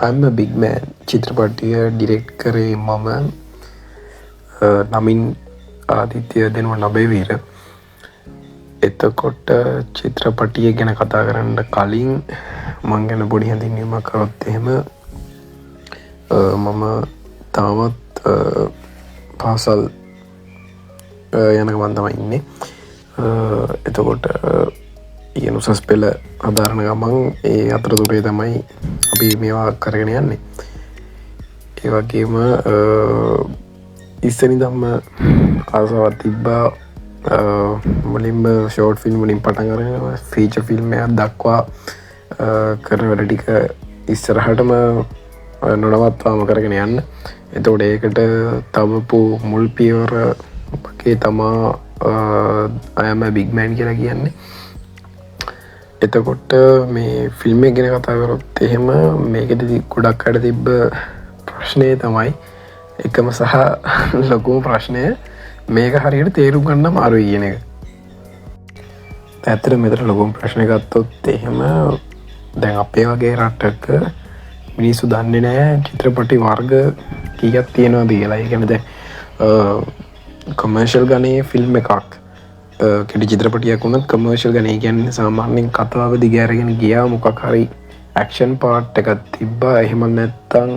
I'm a big man චිත්‍රපටය direct කරේ මම නමින් ආදිත්‍ය දෙනුව නබේවීර. එතකොට චිත්‍රපටිය ගැන කතා කරන්න කලින් මං ගැන පොඩි හැඳින්වීමක් කරොත් එහෙම මම තාමත් පාසල් යන ගමන් තමයි ඉන්නේ. එතකොට ඉගෙන උසස් පෙළ හදාරන ගමන් ඒ අතරතුරේ තමයි අපි මේවා කරගෙන යන්නේ. ඒ වගේම ඉස්සනිදම්ම ආසාවක් තිබ්බා මුලින්ම ෂෝට් ෆිල්ම් වලින් පටන් අරගෙන ෆීචර් ෆිල්ම් එකක් දක්වා කරන වැඩ ටික ඉස්සරහටම නොනවත්වාම කරගෙන යන්න. එතකොට ඒකට තවපු මුල් පියවර වගේ තමා I am a big man කියලා කියන්නේ. එතකොට මේ ෆිල්ම් එක ගැන කතා කරොත් එහෙම මේකෙදි ගොඩක් අයට තිබ්බ ප්‍රශ්නය තමයි එකම සහ ලොකුම ප්‍රශ්නය මේක හරියට තේරුම් ගන්න අමාරුයි කියන එක. ඇත්තට මෙතන ලොකුම ප්‍රශ්නය ගත්තොත් එහෙම දැන් අපේ වගේ රටක මිනිස්සු දන්නේ නැහැ චිත්‍රපටි වර්ග කීයක් තියෙනවද කියලා. ඒ කියන්නේ දැන් කොමර්ෂල් ගණයේ ෆිල්ම් එකක් කෙටි චිත්‍රපටියක් වුණත් කමර්ෂල් ගණේ කියන්නේ සාමාන්‍යයෙන් කතාව දිගේ අරගෙන ගියා මොකක් හරි ඇක්ෂන් පාර්ට් එකක් තිබ්බා. එහෙම නැත්නම්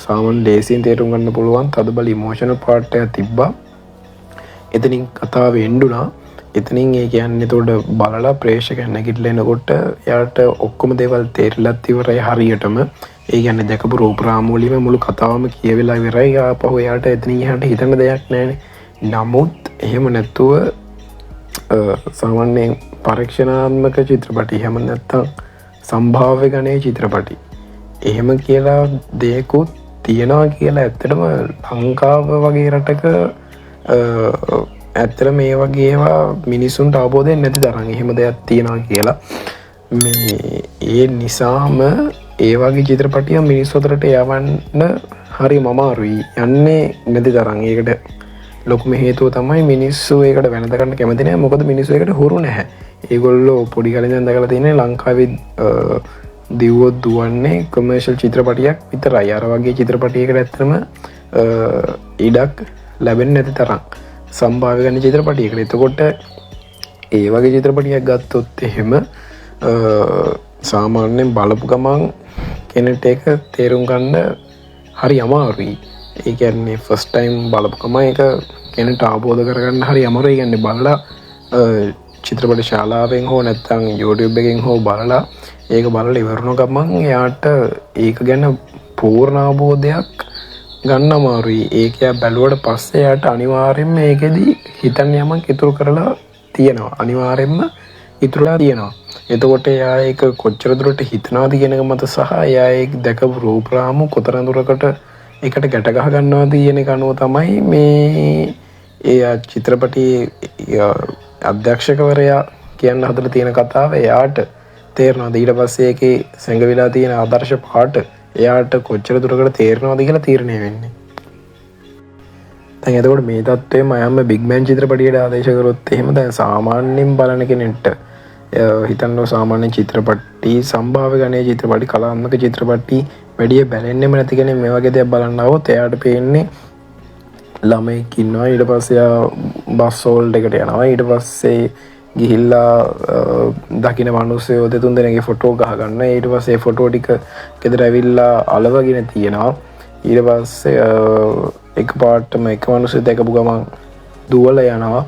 සාමාන්‍ය ලේසියෙන් තේරුම් ගන්න පුළුවන් තදබල ඉමෝෂනල් පාර්ට් එකක් තිබ්බා. එතනින් කතාව එන්නුණා. එතනින් ඒ කියන්නේ එතකොට බලලා ප්‍රේක්ෂකයන් නැගිටලා එනකොට එයාට ඔක්කොම දේවල් තේරිලත් ඉවරයි හරියටම. ඒ කියන්නේ දැකපු රූප රාමුවලින්ම මුළු කතාවම කියවිලා ඉවරයි. ආපහු එයාට එතනින් එහාට හිතන්න දෙයක් නැහැනේ. නමුත් එහෙම නැතුව සාමාන්‍යයෙන් පරීක්ෂණාත්මක චිත්‍රපටි එහෙම නැත්නම් සම්භාව්‍ය ගණයේ චිත්‍රපටි එහෙම කියලා දෙයක්ත් තියෙනවා කියලා ඇත්තටම ලංකාව වගේ රටක ඇත්තට මේ වගේ ඒවා මිනිස්සුන්ට අවබෝධයක් නැති තරම් එහෙම දෙයක් තියෙනවා කියලා. මේ ඒ නිසාම ඒ වගේ චිත්‍රපටිය මිනිස්සු අතරට යවන්න හරිම අමාරුයි. යන්නේ නැති තරම්. ඒකට ලොකුම හේතුව තමයි මිනිස්සු ඒකට වෙනද ගන්න කැමති නැහැ. මොකද මිනිස්සු ඒකට හුරු නැහැ. ඒගොල්ලෝ පොඩි කාලේ ඉඳන් දැකලා තියෙන්නේ ලංකාවේ දිව්වොත් දුවන්නේ කොමර්ෂල් චිත්‍රපටියක් විතරයි. අර වගේ චිත්‍රපටියකට ඇත්තටම ඉඩක් ලැබෙන්නේ නැති තරම් සම්භාව්‍ය ගන්න චිත්‍රපටියකට. එතකොට ඒ වගේ චිත්‍රපටියක් ගත්තොත් එහෙම සාමාන්‍යයෙන් බලපු ගමන් කෙනෙක්ට ඒක තේරුම් ගන්න හරි අමාරුයි. ඒ කියන්නේ ෆස්ට් ටයිම් බලපු ගමන් ඒක කෙනෙක්ට අවබෝධ කරගන්න හරි අමාරුයි. කියන්නේ බලලා චිත්‍රපට ශාලාවෙන් හෝ නැත්නම් YouTube එකෙන් හෝ බලලා ඒක බලලා ඉවරන ගමන් එයාට ඒක ගැන පූර්ණ අවබෝධයක් ගන්න අමාරුයි. ඒක බැලුවට පස්සේ එයාට අනිවාර්යයෙන්ම ඒකෙදි හිතන්න යමක් ඉතුරු කරලා තියෙනවා. අනිවාර්යයෙන්ම ඉතුරුලා තියෙනවා. එතකොට එයා ඒක කොච්චර දුරට හිතනවාද කියන එක මත සහ එයා ඒක දැකපු රූප රාමු කොතරම් දුරකට ඒකට ගැට ගහ ගන්නවද කියන එක අනුව තමයි මේ ඒ චිත්‍රපටයේ අධ්‍යක්ෂකවරයා කියන්න හදලා තියෙන කතාව එයාට තේරෙනවද. ඊට පස්සේ ඒකේ සැඟවිලා තියෙන ආදර්ශ පාට එයාට කොච්චර දුරකට තේරෙනවද කියලා තීරණය වෙන්නේ. දැන් එතකොට මේ තත්ත්වයේ මම බිග් මෑන් චිත්‍රපටියට ආදේශ කරොත් එහෙම දැන් සාමාන්‍යයෙන් බලන කෙනෙක්ට හිතන්න සාමාන්‍ය චිත්‍රපටි සම්භාව්‍ය ගණයේ චිත්‍රපටි කලාත්මක චිත්‍රපටි වැඩි බැලෙන්නෙම නැති කෙනෙක් මේ වගේ දේවල් බලන්න આવොත් එයාට පේන්නේ ළමෙක් ඉන්නවා. ඊට පස්සේ බස් හෝල්ඩ් එකට යනවා. ඊට පස්සේ ගිහිල්ලා දකින්න මිනිස්සු දෙතුන් දෙනෙක්ගේ ෆොටෝ ගහ ගන්න. ඊට පස්සේ ෆොටෝ ටික ගෙදර ඇවිල්ලා අලවගෙන තියෙනවා. ඊට පස්සේ එක පාටම එක මිනිස්සු දැකපු ගමන් දුවලා යනවා.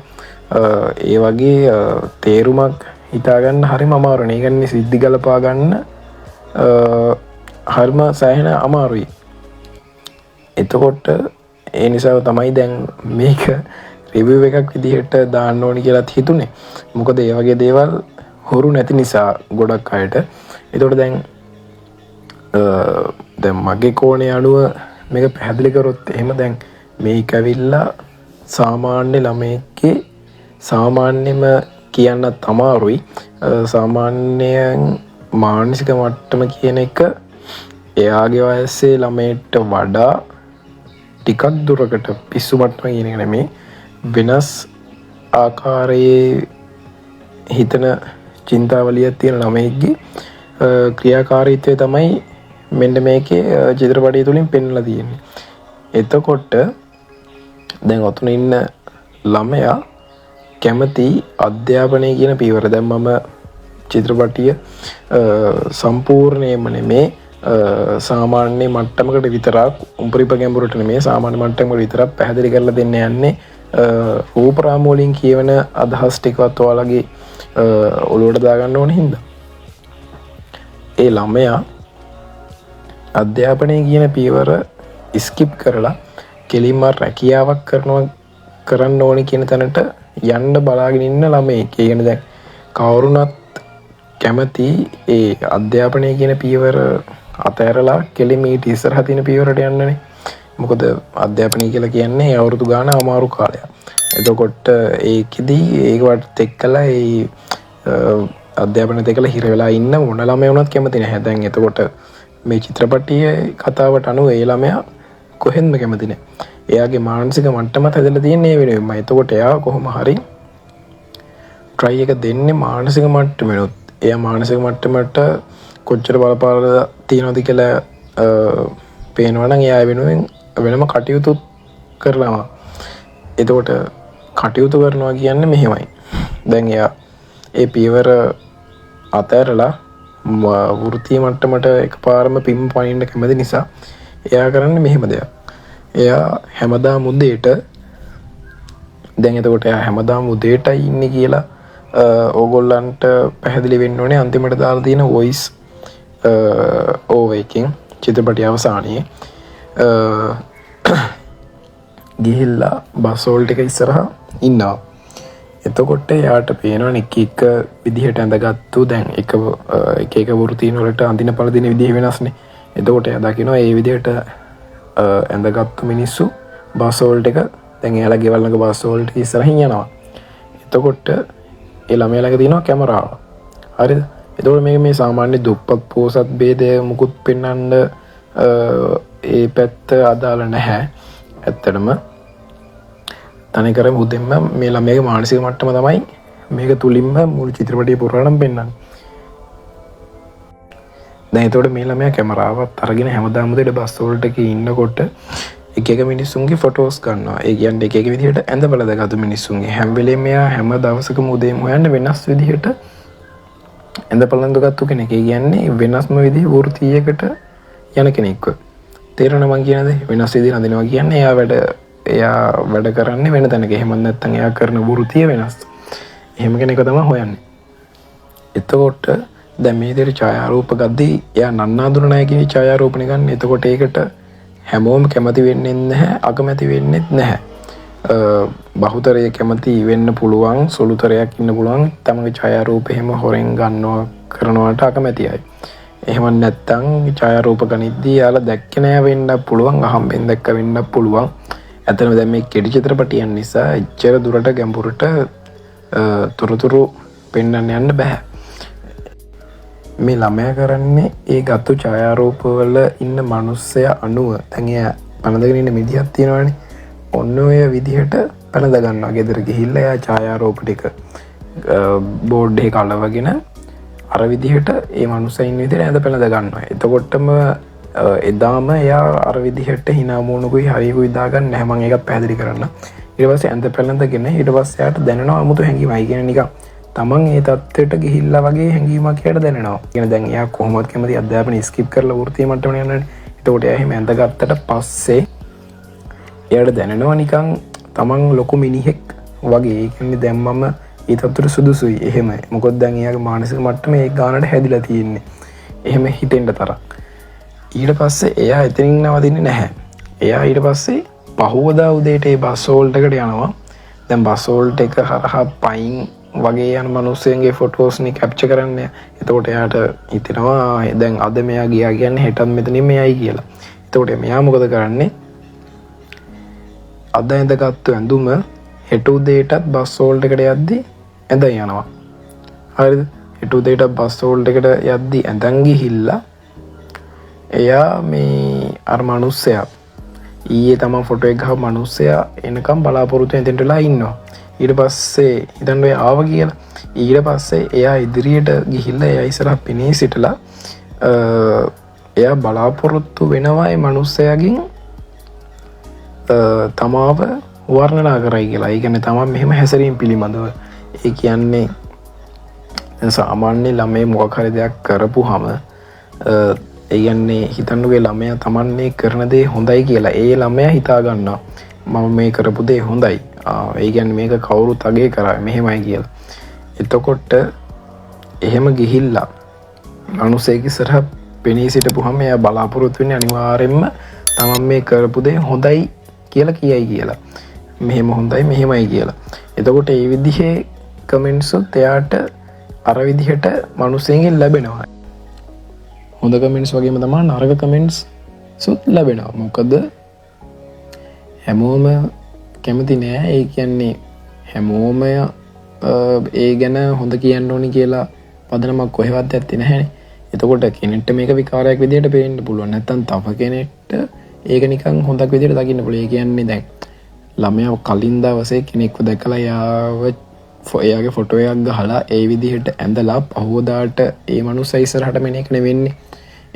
ඒ වගේ තේරුමක් හිතාගන්න හරිම අමාරුයි. ඒ කියන්නේ සිද්ධි ගලපා ගන්න හරිම සෑහෙන අමාරුයි. එතකොට ඒ නිසා තමයි දැන් මේක රිවිව් එකක් විදිහට දාන්න ඕනි කියලාත් හිතුනේ. මොකද ඒ වගේ දේවල් හොරු නැති නිසා ගොඩක් අයට. එතකොට දැන් මගේ කෝණේ අනුව මේක පැහැදිලි කරොත් එහෙම දැන් මේක ඇවිල්ලා සාමාන්‍ය ළමයෙක්ගේ සාමාන්‍යම කියන්නත් අමාරුයි. සාමාන්‍යයෙන් මානසික මට්ටම කියන එක එයාගේ වයසේ ළමයට වඩා ටිකක් දුරකට පිස්සු මට්ටම කියන එක නෙමෙයි වෙනස් ආකාරයේ හිතන චින්තාවලියක් තියෙන ළමයෙක්ගේ ක්‍රියාකාරීත්වය තමයි මෙන්න මේකේ චිත්‍රපටිය තුලින් පෙන්වලා තියෙන්නේ. එතකොට දැන් ඔතන ඉන්න ළමයා කැමති අධ්‍යාපනය කියන පියවර. දැන් මම චිත්‍රපටිය සම්පූර්ණයෙන්ම නෙමේ සාමාන්‍ය මට්ටමකට විතරක් උපරිම ගැඹුරට නෙමේ සාමාන්‍ය මට්ටමකට විතරක් පැහැදිලි කරලා දෙන්න යන්නේ. රූප රාමු වලින් කියවන අදහස් ටිකවත් ඔයාලගේ ඔළුවට දාගන්න ඕන හින්දා ඒ ළමයා අධ්‍යාපනය කියන පියවර ස්කිප් කරලා කෙලින්ම රැකියාවක් කරන්න ඕනි කියන තැනට යන්න බලාගෙන ඉන්න ළමයෙක්. ඒ කියන්නේ දැන් කවුරුණත් කැමති ඒ අධ්‍යාපනය කියන පියවර අතහැරලා කෙලින්ම ඊට ඉස්සරහ තියෙන පියවරට යන්නනේ. මොකද අධ්‍යාපනය කියලා කියන්නේ අවුරුදු ගාන අමාරු කාලයක්. එතකොට ඒකෙදි ඒකට එක්කලා ඒ අධ්‍යාපනයත් එක්කලා හිර වෙලා ඉන්න මොන ළමයා වුණත් කැමති නැහැ. දැන් එතකොට මේ චිත්‍රපටියේ කතාවට අනුව ඒ ළමයා කොහෙන්ම කැමති නැහැ. එයාගේ මානසික මට්ටමත් හැදලා තියෙන්නේ ඒ වෙනුවෙන්ම. එතකොට එයා කොහොම හරි try එක දෙන්නේ මානසික මට්ටමෙනුත්. එයා මානසික මට්ටමට කොච්චර බලපාල තියනවද කියලා පේනවා නම් එයා වෙනුවෙන් වෙනම කටයුතු කරනවා. එතකොට කටයුතු කරනවා කියන්නේ මෙහෙමයි. දැන් එයා ඒ පියවර අතහැරලා වෘත්තීය මට්ටමට එකපාරම පින් පනින්න කැමති නිසා එයා කරන්නේ මෙහෙම දෙයක්. එයා හැමදාම උදේට දැන් එතකොට එයා හැමදාම උදේටයි ඉන්නේ කියලා ඕගොල්ලන්ට පැහැදිලි වෙන්න ඕනේ. අන්තිමට දාලා තියෙන වොයිස් ඕවර් එකකින් චිත්‍රපටය අවසානයේ ගිහිල්ලා බස් හෝල්ට් එක ඉස්සරහා ඉන්නවා. එතකොට එයාට පේනවා එක විදිහට ඇඳගත්තු දැන් එක වෘත්තීන් වලට අඳින පළදින විදිහ වෙනස්නේ. එතකොට එයා දකිනවා ඒ විදිහට ඇඳගත්තු මිනිස්සු බස් හෝල්ට් එක දැන් එයාලා ගෙවල් ළඟ බස් හෝල්ට් එක ඉස්සරහින් යනවා. එතකොට ඒ ළමයා ළඟ තියෙනවා කැමරාව. හරිද? එතකොට මේ සාමාන්‍ය දුප්පත් පොසත් ભેදය මුකුත් පෙන්වන්න ඒ පැත්ත අදාළ නැහැ. ඇත්තටම තනිකර මුදෙන්ම මේ ළමයාගේ මානසික මට්ටම තමයි මේක තුලින්ම මුළු චිත්‍රපටය පුරාණම් පෙන්වන්නේ. දැන් එතකොට මේ ළමයා කැමරාවත් අරගෙන හැමදාම උදේට බස් වලට ඉන්නකොට එක මිනිස්සුන්ගේ ෆොටෝස් ගන්නවා. ඒ කියන්නේ එක විදිහට ඇඳ බලදගත්තු මිනිස්සුන්ගේ හැම වෙලේම මෙයා හැම දවසකම උදේම හොයන්නේ වෙනස් විදිහට ඇඳ බලඳගත්තු කෙනෙක්. ඒ කියන්නේ වෙනස්ම විදිහේ වෘත්තීයකට යන කෙනෙක්ව. තේරෙනවද මං කියන්නේ? වෙනස් විදිහට අඳිනවා කියන්නේ එයා වැඩ කරන්නේ වෙන තැනක. එහෙම නැත්නම් එයා කරන වෘත්තීය වෙනස්. එහෙම කෙනෙක් තමයි හොයන්නේ. එතකොට දැන් මේ විදිහට ඡායාරූප ගද්දී එයා නන්නාඳුන නැහැ කියන ඡායාරූපණ ගන්න. එතකොට ඒකට හැමෝම කැමති වෙන්නේ නැහැ, අකමැති වෙන්නේ නැහැ. බහුතරය කැමති වෙන්න පුළුවන්, සුළුතරයක් ඉන්න පුළුවන්. තමගේ ඡායාරූප එහෙම හොරෙන් ගන්නවා කරනවට අකමැති අය. එහෙම නැත්නම් ඡායාරූප ගනිද්දී යාලා දැක්කේ නැහැ වෙන්න පුළුවන්, අහම්බෙන් දැක්ක වෙන්න පුළුවන්. ඇත්තටම දැන් මේ කෙටි චිත්‍රපටියන් නිසා එච්චර දුරට ගැඹුරට තොරතුරු පෙන්වන්න යන්න බෑ. මේ ළමයා කරන්නේ ඒ ගත්තු ඡායාරූපවල ඉන්න මිනිස්සයා අනුව දැන් එයා පනදගෙන ඉන්න මිදියක් තියෙනවානේ. ඔන්න ඔය විදිහට පනද ගන්නවා. ගෙදර ගිහිල්ලා එයා ඡායාරූප ටික බෝඩ් එකේ කලවගෙන අර විදිහට ඒ මිනිස්සයා ඉන්න විදිහට ඇඳ පනද ගන්නවා. එතකොටම එදාම එයා අර විදිහට hina මොනකුයි හරියකුයි දාගන්න නැහැ. මම ඒකත් පැහැදිලි කරන්න. ඊට පස්සේ ඇඳ පනදගෙන ඊට පස්සේ එයාට දැනෙනවා 아무තු හැඟීමයි කියන නිකන් තමන් ඒ තත්ත්වයට ගිහිල්ලා වගේ හැඟීමක් එයාට දැනෙනවා. කියන්නේ දැන් එයා කොහොමද කැමති අධ්‍යාපනය ස්කිප් කරලා වෘත්තීය මට්ටමට යන්නනේ. එතකොට එයා එහෙම ඇඳගත්තට පස්සේ එයාට දැනෙනවා නිකන් තමන් ලොකු මිනිහෙක් වගේ. ඒ කියන්නේ දැන් මම ඒ තත්ත්වයට සුදුසුයි. එහෙම. මොකද දැන් එයාගේ මානසික මට්ටම ඒ ගානට හැදිලා තියෙන්නේ. එහෙම හිතෙන්න තරම්. ඊට පස්සේ එයා එතනින් නවතින්නේ නැහැ. එයා ඊට පස්සේ පහුවදා උදේට ඒ බස් හෝල්ට් එකට යනවා. දැන් බස් හෝල්ට් එක හරහා පයින් වගේ යන මිනිස්සුන්ගේ ෆොටෝස්නේ කැප්චර් කරන්නේ. එතකොට එයාට හිතෙනවා දැන් අද මෙයා ගියා කියන්නේ හෙටත් මෙතනින් මෙයයි කියලා. එතකොට මෙයා මොකද කරන්නේ? අද ඇඳගත්තු ඇඳුම හෙට උදේටත් බස් හෝල්ට් එකට යද්දි ඇඳන් යනවා. හරිද? හෙට උදේට බස් හෝල්ට් එකට යද්දි ඇඳන් ගිහිල්ලා එයා මේ අර මිනිස්සයා ඊයේ තමයි ෆොටෝ එක ගහපු මිනිස්සයා එනකම් බලාපොරොත්තු වෙන දෙන්නලා ඉන්නවා. ඊට පස්සේ ඉතින් ඔය ආව කියලා ඊට පස්සේ එයා ඉදිරියට ගිහිල්ලා එයා ඉස්සරහ පිනේ සිටලා එයා බලාපොරොත්තු වෙනවායි මනුස්සයගෙන් තමාව වර්ණනා කරයි කියලා. ඒ කියන්නේ තමන් මෙහෙම හැසිරීම පිළිබඳව. ඒ කියන්නේ සාමාන්‍ය ළමයි මොකක් හරි දෙයක් කරපුහම ඒ කියන්නේ හිතන්නුවේ ළමයා තමන්නේ කරන දේ හොඳයි කියලා. ඒ ළමයා හිතා ගන්නවා මම මේ කරපු දේ හොඳයි. ඒ කියන්නේ මේක කවුරුත් අගේ කරා මෙහෙමයි කියලා. එතකොට එහෙම ගිහිල්ලා මනුස්සයෙක් ඉස්සරහ පෙනී සිටපුහම එයා බලාපොරොත්තු වෙන්නේ අනිවාර්යෙන්ම තමන් මේ කරපු දේ හොඳයි කියලා කියයි කියලා. මෙහෙම හොඳයි මෙහෙමයි කියලා. එතකොට ඒ විදිහේ කමෙන්ට්ස්ුත් එයාට අර විදිහට මනුස්සයෙන්ගෙන් ලැබෙනවා. හොඳ කමෙන්ට්ස් වගේම තමයි නරක කමෙන්ට්ස් සුත් ලැබෙනවා. මොකද හැමෝම කැමති නෑ. ඒ කියන්නේ හැමෝම ඒ ගැන හොඳ කියන්න ඕනි කියලා පදනමක් කොහෙවත් ඇත්තේ නැහැනේ. එතකොට කෙනෙක්ට මේක විකාරයක් විදිහට පේන්න පුළුවන්. නැත්තම් තව කෙනෙක්ට ඒක නිකන් හොඳක් විදිහට දකින්න පුළුවන්. ඒ කියන්නේ දැන් ළමයා කලින් දවසේ කෙනෙක්ව දැකලා එයාගේ ෆොටෝ එකක් ගහලා ඒ විදිහට ඇඳලා පහුවදාට ඒ මනුස්සයා ඉස්සරහට මෙන්න එක නෙවෙන්නේ.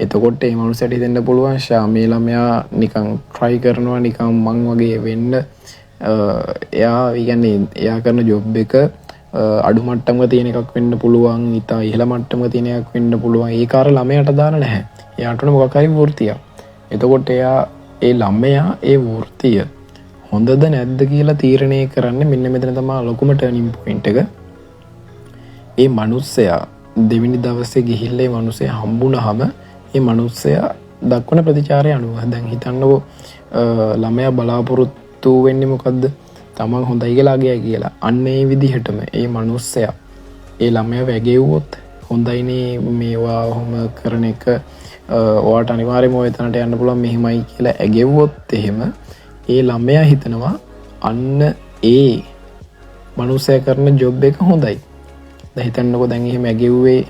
එතකොට ඒ මනුස්සයාට හිතෙන්න පුළුවන් මේ ළමයා නිකන් try කරනවා නිකන් මං වගේ වෙන්න. එයා කියන්නේ එයා කරන ජොබ් එක අඩු මට්ටමක තියෙන එකක් වෙන්න පුළුවන්. ඉතා ඉහළ මට්ටමක තියෙන එකක් වෙන්න පුළුවන්. ඒක අර ළමයාට දාන නැහැ. එයාට උන මොකක් හරි වෘත්තියක්. එතකොට එයා ඒ ළමයා ඒ වෘත්තිය හොඳද නැද්ද කියලා තීරණය කරන්න මෙන්න මෙතන තමයි ලොකුම ටර්නින් පොයින්ට් එක. ඒ මනුස්සයා දෙවෙනි දවසේ ගිහිල්ලා ඒ මනුස්සයා හම්බුනහම ඒ මනුස්සයා දක්වන ප්‍රතිචාරය අනුව දැන් හිතන්නකෝ ළමයා බලාපොරොත්තු වෙන්නේ මොකද්ද? තමන් හොඳයි කියලා ගියා කියලා. අන්න ඒ විදිහටම ඒ මනුස්සයා ඒ ළමයා වැගෙව්වොත් හොඳයිනේ මේවා ඔහොම කරන එක ඔයාට අනිවාර්යයෙන්ම ඔය තැනට යන්න පුළුවන් මෙහිමයි කියලා ඇගෙව්වොත් එහෙම ඒ ළමයා හිතනවා අන්න ඒ මනුස්සයා කරන ජොබ් එක හොඳයි. දැන් හිතන්නකෝ දැන් එහෙම ඇගෙව්වේ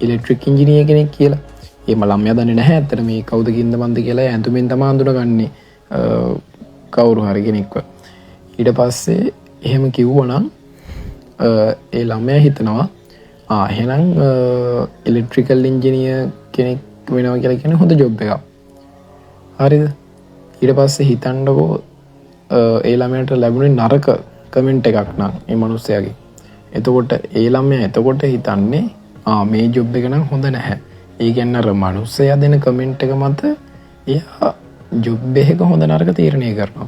ඉලෙක්ට්‍රික් ඉංජිනේර කෙනෙක් කියලා. එහෙම ළමයා දන්නේ නැහැ ඇත්තට මේ කවුද කින්ද මන්ද කියලා. ඇඳුමින් තමයි අඳුනගන්නේ කවුරු හරි කෙනෙක්ව. ඊට පස්සේ එහෙම කිව්වනම් ඒ ළමයා හිතනවා එහෙනම් ඉලෙක්ට්‍රිකල් ඉංජිනේර කෙනෙක් වෙනවා කියලා කියන්නේ හොඳ ජොබ් එකක්. හරිද? ඊට පස්සේ හිතන්නකෝ ඒ ළමයාට ලැබුණේ නරක කමෙන්ට් එකක් නම් ඒ මනුස්සයාගේ. එතකොට ඒ ළමයා එතකොට හිතන්නේ මේ ජොබ් එක නම් හොඳ නැහැ. ඒ කියන්නේ අර මනුස්සයා දෙන කමෙන්ට් එක මත එයා ජොබ් එක හොඳ නරක තීරණය කරනවා.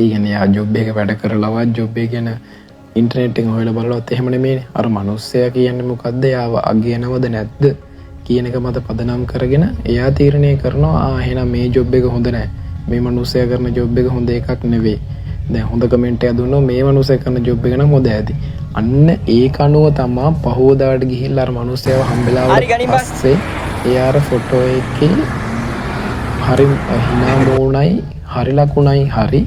ඒ කියන්නේ එයා ජොබ් එක වැඩ කරලවත් ජොබ් එක ගැන ඉන්ටර්නෙට් එකෙන් හොයලා බලලවත් එහෙම නෙමෙයිනේ. අර මනුස්සයා කියන්නේ මොකද්ද? එයාව අගයනවද නැද්ද කියන එක මත පදනම් කරගෙන එයා තීරණය කරනවා එහෙනම් මේ ජොබ් එක හොඳ නැහැ. මේ මනුස්සයා කරන ජොබ් එක හොඳ එකක් නෙවෙයි. දැන් හොඳ කමෙන්ට් එකක් දුන්නොත් මේ මනුස්සයා කරන ජොබ් එක නම් හොඳ ඇති. අන්න ඒක අනුව තමයි පහෝදාට ගිහිල්ලා අර මනුස්සයව හම්බෙලා පස්සේ එයාර ෆොටෝ එකේ හරි හිනා මූණයි හරි ලකුණයි හරි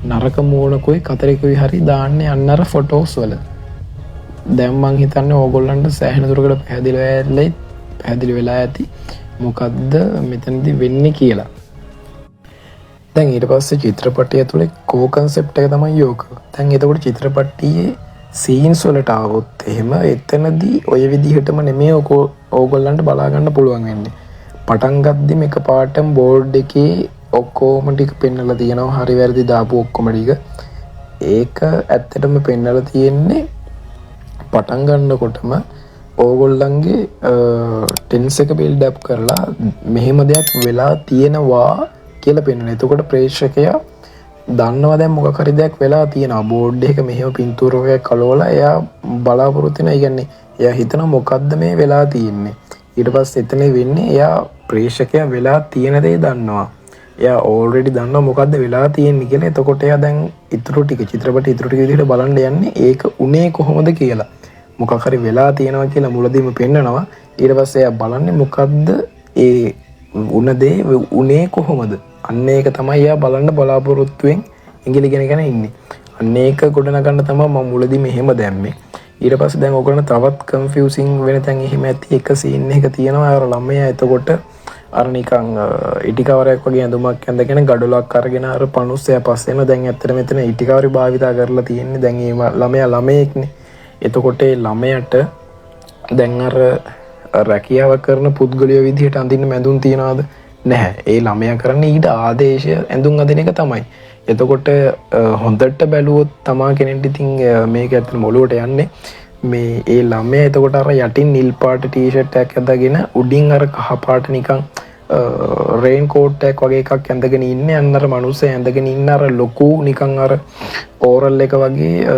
නරක මූණකුයි කතරෙකුයි හරි දාන්නේ අන්න අර ෆොටෝස් වල. දැන් මං හිතන්නේ ඕගොල්ලන්ට සෑහෙන දුරකට පැහැදිලි වෙලා ඇති මොකද්ද මෙතනදී වෙන්නේ කියලා. දැන් ඊට පස්සේ චිත්‍රපටය තුළ කෝ කන්සෙප්ට් එක තමයි යෝක. දැන් එතකොට චිත්‍රපටියේ සීන්ස් වලට ආවොත් එහෙම එතනදී ඔය විදිහටම නෙමෙයි ඕගොල්ලන්ට බලා ගන්න පුළුවන් වෙන්නේ. පටන් ගද්දිම එකපාරටම බෝඩ් එකේ ඔක්කොම ටික පෙන්නලා තියෙනවා. හරි වැරදි දාපු ඔක්කොම ටික. ඒක ඇත්තටම පෙන්නලා තියෙන්නේ පටන් ගන්නකොටම ඕගොල්ලන්ගේ ටෙන්ස් එක බිල්ඩ් අප් කරලා මෙහෙම දෙයක් වෙලා තියෙනවා කියලා පෙන්වනවා. එතකොට ප්‍රේක්ෂකයා දන්නවා දැන් මොකක් හරි දෙයක් වෙලා තියෙනවා. බෝඩ් එක මෙහෙම පින්තූරයක් කලවලා එයා බලාපොරොත්තු වෙනවා. ඒ කියන්නේ එයා හිතනවා මොකද්ද මේ වෙලා තියෙන්නේ. ඊට පස්සේ එතන වෙන්නේ එයා ප්‍රේක්ෂකයා වෙලා තියෙන දේ දන්නවා. එයා ඕල්රෙඩි දන්නවා මොකද්ද වෙලා තියෙන්නේ කියලා. එතකොට එයා දැන් ඉතුරු ටික චිත්‍රපටි ඉතුරු ටික විදිහට බලන්න යන්නේ ඒක උනේ කොහොමද කියලා. මොකක් හරි වෙලා තියෙනවා කියලා මුලදීම පෙන්නනවා. ඊට පස්සේ එයා බලන්නේ මොකද්ද ඒ උන දේ උනේ කොහොමද. අන්න ඒක තමයි එයා බලන්න බලාපොරොත්තුෙන් ඉංග්‍රීසි ඉගෙන ඉන්නේ. අන්න ඒක ගොඩනගන්න තමයි මම මුලදී මෙහෙම දැම්මේ. ඊට පස්සේ දැන් ඔයගොල්ලන් තවත් කන්ෆියුසින් වෙන තැන් එහෙම ඇති එක සීන් එක තියෙනවා. අර ළමයා එතකොට අර නිකන් ඉටිකවරයක් වගේ ඇඳුමක් ඇඳගෙන ගඩොලක් අරගෙන අර පණුස්සයා පස්සේ එන දැන් ඇත්තට මෙතන ඉටිකවරි භාවිතා කරලා තියෙන්නේ. දැන් මේ ළමයා ළමයෙක්නේ. එතකොට ඒ ළමයට දැන් අර රැකියාවක් කරන පුද්ගලයෝ විදිහට අඳින්න මැඳුම් තියනවාද? නැහැ. ඒ ළමයා කරන්නේ ඊට ආදේශය ඇඳුම් අදින එක තමයි. එතකොට හොඳට බැලුවොත් තමා කෙනෙක්ට ඉතින් මේක ඇත්තටම ඔලුවට යන්නේ මේ ඒ ළමයා එතකොට අර යටින් නිල් පාට ටී-ෂර්ට් එකක් ඇඳගෙන උඩින් අර කහ පාට නිකන් රේන් කෝට් එකක් වගේ එකක් ඇඳගෙන ඉන්නේ. අන්නර මිනිස්සේ ඇඳගෙන ඉන්න අර ලොකු නිකන් අර ඕරල් එක වගේ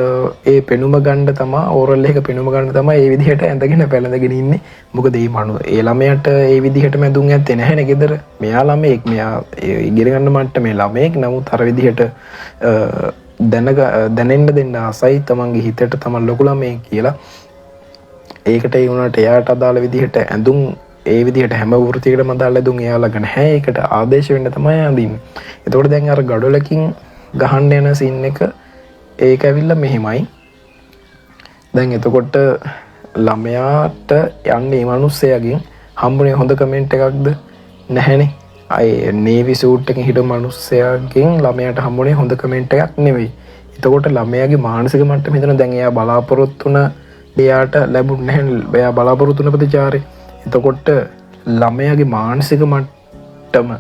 ඒ පෙනුම ගන්න තමයි ඕරල් එක පෙනුම ගන්න තමයි ඒ විදිහට ඇඳගෙන පැලඳගෙන ඉන්නේ. මොකද ඒ ළමයාට ඒ විදිහට මැදුම් ඇත්තේ නැහැ නේ ගෙදර. මෙයා ළමයෙක්, මෙයා ඉගෙන ගන්න මට්ටමේ ළමයෙක්. නමුත් අර විදිහට දැනෙන්න දෙන්න ආසයි තමන්ගේ හිතට තමන් ලොකු ළමයෙක් කියලා. ඒකට ඒ වුණාට එයාට අදාළ විදිහට ඇඳුම් ඒ විදිහට හැම වෘත්තියකටම අදාළ ඇඳුම් එයාලා ගන්න නැහැ. ඒකට ආදේශ වෙන්න තමයි අඳින්නේ. එතකොට දැන් අර ගඩොලකින් ගහන්න යන සීන් එක ඒක ඇවිල්ලා මෙහෙමයි. දැන් එතකොට ළමයාට යන්නේ මේ මිනිස්සයාගෙන් හම්බුනේ හොඳ කමෙන්ට් එකක්ද? නැහැනේ. අය නේවි සූට් එකකින් හිටපු මිනිස්සයාගෙන් ළමයාට හම්බුනේ හොඳ කමෙන්ට් එකක් නෙවෙයි. එතකොට ළමයාගේ මානසික මට්ටම හිතන දැන් එයා බලාපොරොත්තු වුණ දෙයට ලැබුණ නැහැ. එයා බලාපොරොත්තු වුණ ප්‍රතිචාරය. එතකොට ළමයාගේ මානසික මට්ටම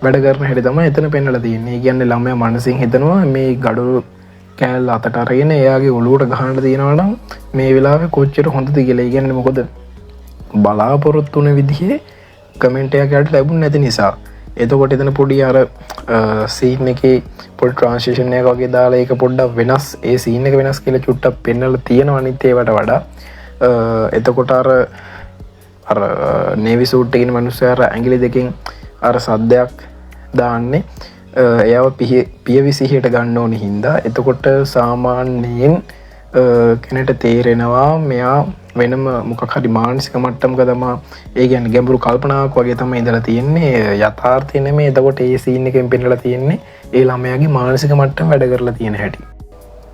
වැඩ කරන හැටි තමයි එතන පෙන්වලා තියෙන්නේ. ඒ කියන්නේ ළමයා මනසින් හිතනවා මේ ගඩොල් කෑල්ල අතට අරගෙන එයාගේ ඔළුවට ගහන්න තියෙනවා නම් මේ වෙලාවේ කොච්චර හොඳද කියලා. ඒ කියන්නේ මොකද බලාපොරොත්තු වුණ විදිහේ කමෙන්ට් එකක් යට ලැබුණ නැති නිසා. එතකොට එතන පොඩි අර සීන් එකේ පොඩි ට්‍රාන්ස්ලේෂන් එකක් වගේ දාලා ඒක පොඩ්ඩක් වෙනස්, ඒ සීන් එක වෙනස් කියලා චුට්ටක් පෙන්වලා තියෙනවා අනිත් ඒවට වඩා. එතකොට අර නේවි සූට් එකේ මිනිස්සයා අර ඇඟිලි දෙකෙන් අර සද්දයක් දාන්නේ එයාව පියවිසිහියට ගන්න ඕනි හින්දා. එතකොට සාමාන්‍යයෙන් කෙනෙට තේරෙනවා මෙයා වෙනම මොකක් හරි මානසික මට්ටමක තමයි, ඒ කියන්නේ ගැඹුරු කල්පනාවක් වගේ තමයි ඉඳලා තියෙන්නේ. යථාර්ථය නෙමෙයි. එතකොට ඒ සීන් එකෙන් පෙන්නලා තියෙන්නේ ඒ ළමයාගේ මානසික මට්ටම වැඩ කරලා තියෙන හැටි.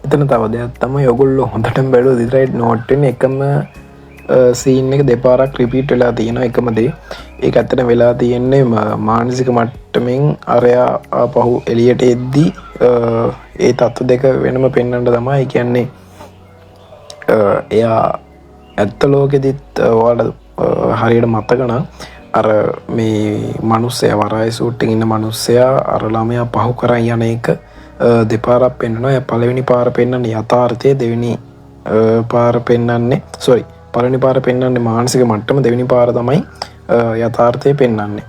එතන තව දෙයක් තමයි ඔයගොල්ලෝ හොඳටම බැලුවොත් විතරයි නෝට් වෙන්නේ. එකම සීන් එක දෙපාරක් රිපීට් වෙලා තියෙනවා එකම දේ. ඒක ඇත්තට වෙලා තියෙන්නේ මානසික මට්ටමින් අරයා ආපහු එළියට එද්දී ඒ තත්ත්ව දෙක වෙනම පෙන්වන්න තමයි. ඒ කියන්නේ එයා ඇත්ත ලෝකෙදිත් ඔයාලට හරියට මතක නම් අර මේ මිනිස්සයා වරාය සූට් එකේ ඉන්න මිනිස්සයා අර ළමයා පහු කරන් යන එක දෙපාරක් පෙන්වනවා. එයා පළවෙනි පාර පෙන්වන්නේ යථාර්ථය, දෙවෙනි පාර පෙන්වන්නේ පළවෙනි පාර පෙන්වන්නේ මානසික මට්ටම, දෙවෙනි පාර තමයි යථාර්ථය පෙන්වන්නේ.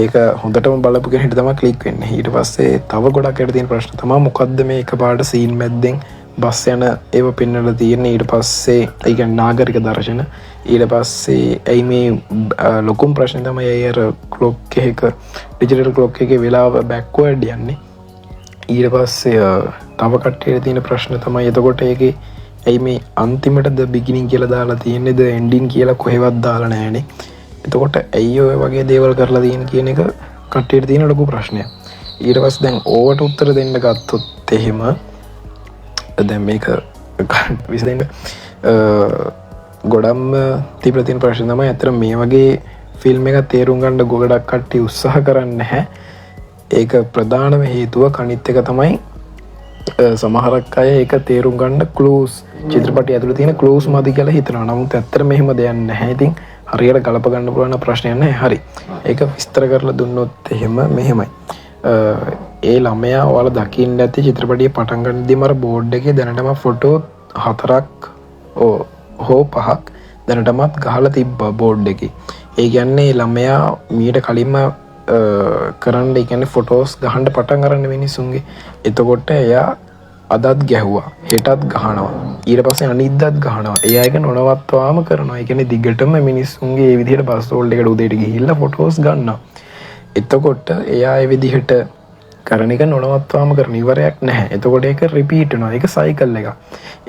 ඒක හොඳටම බලපු කෙනෙක්ට තමයි ක්ලික් වෙන්නේ. ඊට පස්සේ තව ගොඩක් අයට තියෙන ප්‍රශ්න තමයි මොකද්ද මේ එකපාරට සීන් මැද්දෙන් බස් යන ඒව පෙන්වලා තියෙන්නේ. ඊට පස්සේ ඒ කියන්නේ නාගරික දර්ශන. ඊට පස්සේ ඇයි මේ ලොකුම ප්‍රශ්නේ තමයි අය අර ක්ලොක් එකක ඩිජිටල් ක්ලොක් එකේ වෙලාව බෑක්වර්ඩ් යන්නේ. ඊට පස්සේ තව කට්ටියට තියෙන ප්‍රශ්න තමයි එතකොට ඒකේ ඇයි මේ අන්තිමට ද බිගිනින් කියලා දාලා තියෙන්නේ, ද එන්ඩින් කියලා කොහෙවත් දාලා නැහැනේ. එතකොට ඇයි ඔය වගේ දේවල් කරලා තියෙන කියන එක කට්ටියට තියෙන ලොකු ප්‍රශ්නයක්. ඊට පස්සේ දැන් ඕවට උත්තර දෙන්න ගත්තොත් එහෙම දැන් මේක විසඳෙන්න ගොඩක්ම තිබිලා තියෙන ප්‍රශ්න තමයි අතර මේ වගේ ෆිල්ම් එකක් තේරුම් ගන්න ගොඩක් කට්ටිය උත්සාහ කරන්නේ නැහැ. ඒක ප්‍රධානම හේතුව. අනිත් එක තමයි සමහරක් අය ඒක තේරුම් ගන්න ක්ලූස්, චිත්‍රපටය ඇතුළේ තියෙන ක්ලූස් මදි කියලා හිතනවා. නමුත් ඇත්තට මෙහෙම දෙයක් නැහැ. ඉතින් හරියට ගලප ගන්න පුළුවන් ප්‍රශ්නයක් නැහැ. හරි. ඒක විස්තර කරලා දුන්නොත් එහෙම මෙහෙමයි. ඒ ළමයා ඔයාලා දකින්න ඇති චිත්‍රපටියේ පටන් ගන්නදීම අර බෝඩ් එකේ දැනටම ෆොටෝ 4ක් හෝ 5ක් දැනටමත් ගහලා තිබ්බා බෝඩ් එකේ. ඒ කියන්නේ ළමයා මීට කලින්ම කරන්න, ඒ කියන්නේ ෆොටෝස් ගහන්න පටන් අරන් මිනිස්සුන්ගේ. එතකොට එයා අදත් ගැහුවා, හෙටත් ගහනවා, ඊට පස්සේ අනිද්දාත් ගහනවා. එයා ඒක නොනවත්වාම කරනවා. ඒ කියන්නේ දිගටම මිනිස්සුන්ගේ මේ විදිහට බස් හෝල්ඩ් එකට උදේට ගිහිල්ලා ෆොටෝස් ගන්නවා. එතකොට එයා ඒ විදිහට කරන එක නොනවත්වාම කරන ඉවරයක් නැහැ. එතකොට ඒක රිපීට් වෙනවා. ඒක සයිකල් එකක්.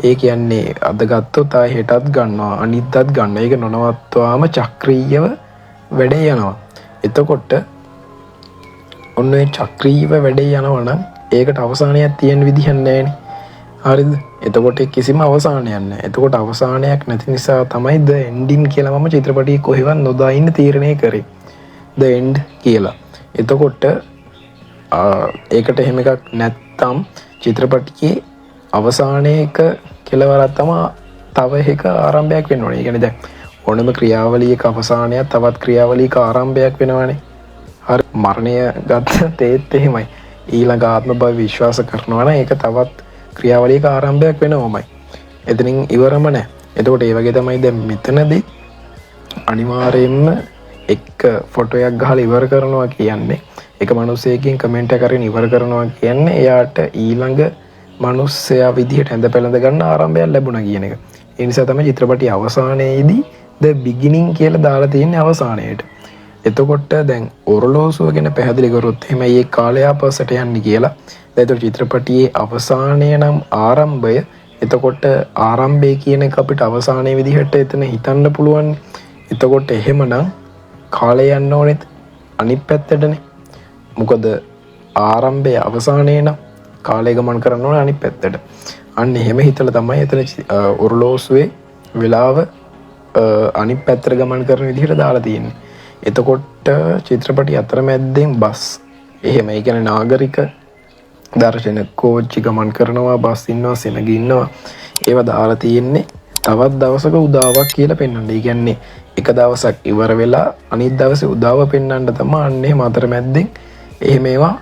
ඒ කියන්නේ අද ගත්තොත් ආයෙ හෙටත් ගන්නවා, අනිද්දාත් ගන්නවා. ඒක නොනවත්වාම චක්‍රීයව වැඩේ යනවා. එතකොට ඔන්න ඒ චක්‍රීයව වැඩේ යනවා නම් ඒකට අවසානයක් තියෙන විදිහක් නැහැනේ. හරිද? එතකොට කිසිම අවසානයක් නැහැ. එතකොට අවසානයක් නැති නිසා තමයි ද එන්ඩින් කියලා මම චිත්‍රපටියේ කොහෙවත් නොදා ඉන්න තීරණය කරේ. ද එන්ඩ් කියලා. එතකොට ඒකට එහෙම එකක් නැත්තම් චිත්‍රපටියේ අවසානයක කෙලවරක් තමයි තව එක ආරම්භයක් වෙන්න ඕනේ. ඒ කියන්නේ දැන් ඕනම ක්‍රියාවලියක අවසානයක් තවත් ක්‍රියාවලියක ආරම්භයක් වෙනවානේ. හරි මරණය ගත්තත් ඒත් එහෙමයි. ඊළඟ ආත්ම භව විශ්වාස කරනවා නම් ඒක තවත් ක්‍රියාවලියක ආරම්භයක් වෙනවමයි. එතනින් ඉවරම නැහැ. එතකොට ඒ වගේ තමයි දැන් මෙතනදී අනිවාර්යයෙන්ම එක ෆොටෝයක් ගහලා ඉවර කරනවා කියන්නේ එක මිනිසෙකින් කමෙන්ට් එක කරගෙන ඉවර කරනවා කියන්නේ එයාට ඊළඟ මිනිස්සයා විදිහට ඇඳ පැළඳ ගන්න ආරම්භයක් ලැබුණා කියන එක. ඒ නිසා තමයි චිත්‍රපටයේ අවසානයේදී the beginning කියලා දාලා තියෙන්නේ අවසානයේට. එතකොට දැන් ඔරලෝසුව ගැන පැහැදිලි කරොත් එහෙම මේ කාලය ආපස්සට යන්නේ කියලා. ඒතර චිත්‍රපටියේ අවසානය නම් ආරම්භය. එතකොට ආරම්භය කියන එක අපිට අවසානයේ විදිහට එතන හිතන්න පුළුවන්. එතකොට එහෙමනම් කාලය යන්න ඕනෙත් අනිත් පැත්තටනේ. මොකද ආරම්භය අවසානයේ නම් කාලය ගමන් කරන්න ඕනේ අනිත් පැත්තට. අන්න එහෙම හිතලා තමයි එතන ඔරලෝසුවේ වෙලාව අනිත් පැත්තට ගමන් කරන විදිහට දාලා තියෙන්නේ. එතකොට චිත්‍රපටි අතරමැද්දෙන් බස් එහෙම ඒ කියන්නේ නාගරික දර්ශන කෝච්චි ගමන් කරනවා බස් ඉන්නවා සෙනග ඉන්නවා ඒවා දාලා තියෙන්නේ තවත් දවසක උදාවක් කියලා පෙන්වන්න. ඒ කියන්නේ එක දවසක් ඉවර වෙලා අනිත් දවසේ උදාව පෙන්වන්න තමයි අන්නේ අතරමැද්දෙන් එහෙම ඒවා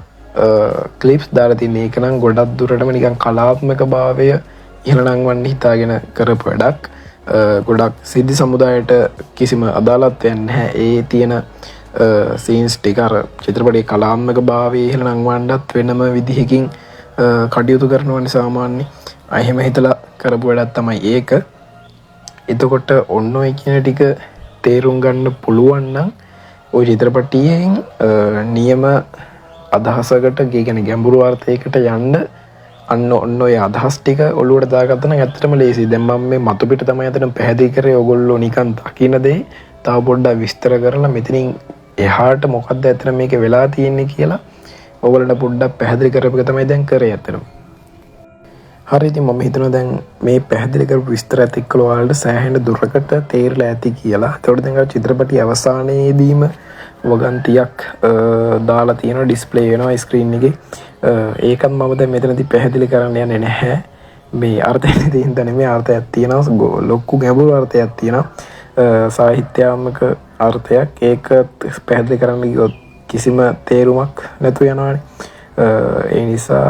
ක්ලිප්ස් දාලා තියෙන්නේ. ඒක නම් ගොඩක් දුරටම නිකන් කලාත්මක භාවය ඉහළනංවන්න හිතාගෙන කරපු වැඩක්. ගොඩක් සිද්ධි සමුදායට කිසිම අදාළත්වයක් නැහැ. ඒ තියෙන සීන්ස් ටික අර චිත්‍රපටයේ කලාත්මක භාවයේ ඉහළ නංවන්නත් වෙනම විදිහකින් කටයුතු කරනවනේ සාමාන්‍ය. එහෙම හිතලා කරපු වැඩක් තමයි ඒක. එතකොට ඔන්න ඔය කියන ටික තේරුම් ගන්න පුළුවන් නම් ওই චිත්‍රපටියෙන් නියම අදහසකට කියන්නේ ගැඹුරු අර්ථයකට යන්න අන්න ඔන්න ඔය අදහස් ටික ඔළුවට දාගත්තා නම් ඇත්තටම ලේසියි. දැන් මම මේ මතු පිට තමයි අතන පැහැදිලි කරේ. ඔයගොල්ලෝ නිකන් දකින්න දේ තව පොඩ්ඩක් විස්තර කරලා මෙතනින් එහාට මොකක්ද ඇත්තට මේක වෙලා තියෙන්නේ කියලා ඔයගොල්ලන්ට පොඩ්ඩක් පැහැදිලි කරපු එක තමයි දැන් කරේ ඇත්තටම. හරි ඉතින් මම හිතනවා දැන් මේ පැහැදිලි කරපු විස්තරات එක්ක ඔයාලට සෑහෙන දුරකට තේරලා ඇති කියලා. ඒතකොට දැන් අර චිත්‍රපටි අවසානයේදීම වගන්තියක් දාලා තියෙනවා ඩිස්ප්ලේ වෙනවා ස්ක්‍රීන් එකේ. ඒකත් මම දැන් මෙතනදී පැහැදිලි කරන්න යන්නේ නැහැ. මේ අර්ථයෙන් තියෙන නෙමෙයි අර්ථයක් තියෙනවා ලොකු ගැඹුරු අර්ථයක් තියෙනවා. සාහිත්‍යාත්මක අර්ථයක්. ඒක පැහැදිලි කරන්න ගියොත් කිසිම තේරුමක් නැතුව යනවානේ. ඒ නිසා